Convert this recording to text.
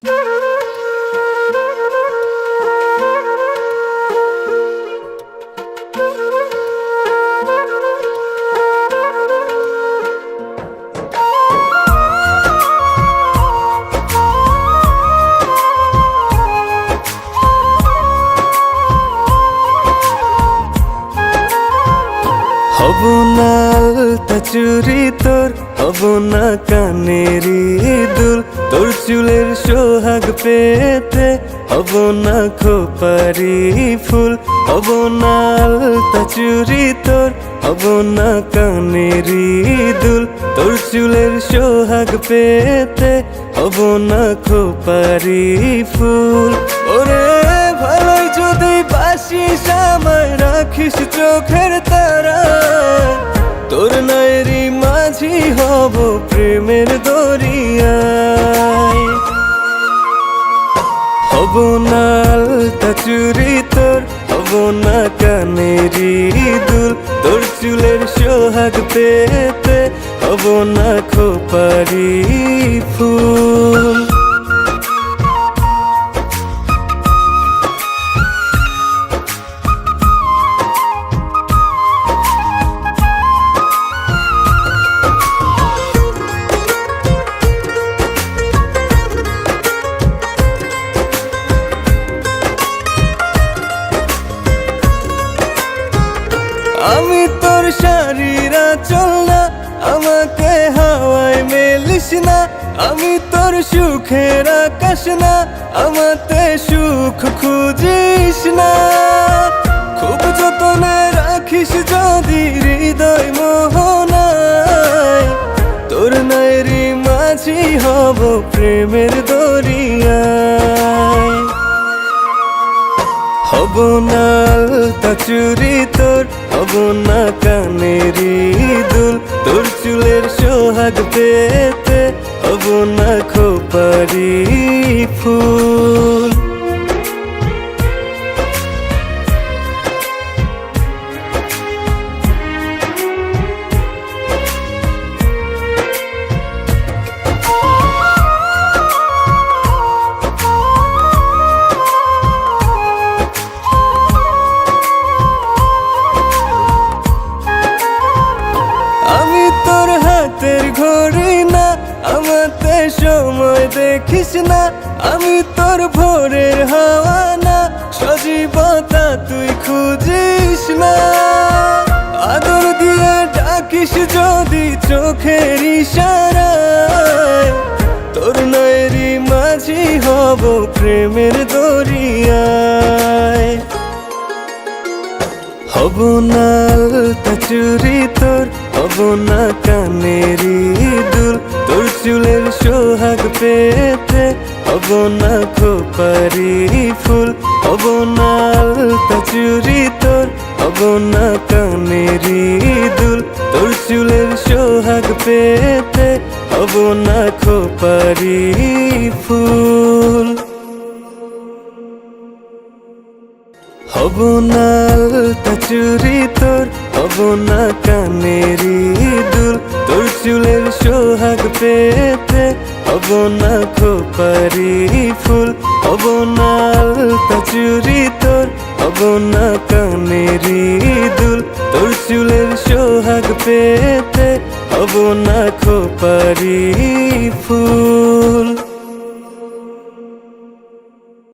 হব না আলতা চুরি তোর, হব না কানেরি দুল, তোর চুলের সোহাগ পেতে হব না খোপারি ফুল। হব না আলতা চুরি তোর, হব না কানেরি দুল, তোর চুলের সোহাগ পেতে হব না খোপারি ফুল। ওরে ভালোই যদি বাসিস আমায়, রাখিস চোখের তারা, তোর নায়েরি মাঝি হব প্রেমের দরিয়ায়। হব না আলতা চুরি তোর, হব না কানেরি দুল, তোর চুলের সোহাগ পেতে হব না খোপারি ফুল। আমি তোর শাড়ির আঁচল না, আমাকে হাওয়ায় মেলিস না। আমি তোর সুখের আকাশ না, আমাতে সুখ খুঁজিস না। খুব যতনে রাখিস যদি হৃদয় মোহনায়, তোর নায়েরি মাঝি হব প্রেমের দরিয়ায়। হব না আলতা চুরি তোর, হব না কানেরি দুল, তোর চুলের সোহাগ পেতে হব না খোপারি ফুল। হাতের ঘড়ি না, আমাতে সময় দেখিস না। আমি তোর ভোরের হাওয়া না, সজীবতা তুই খুঁজিস না। আদর দিয়ে ডাকিস যদি চোখের ইশারায়, তোর নায়েরি মাঝি হব প্রেমের দরিয়ায়। হব না আলতা চুরি তোর, হব না কানেরি দুল, তোর চুলের সোহাগ পেতে হব না খোপারি ফুল। হব না আলতা চুরি তোর, হব না কানেরি দুল, তোর চুলের সোহাগ পেতে হব না খোপারি ফুল। হব না আলতা চুরি তোর, হব না কানেরি দুল, তোর চুলের সোহাগ পেতে হব না খোপারি ফুল। হব না আলতা চুরি তোর, হব না কানেরি দুল, তোর চুলের সোহাগ পেতে হব না খোপারি ফুল।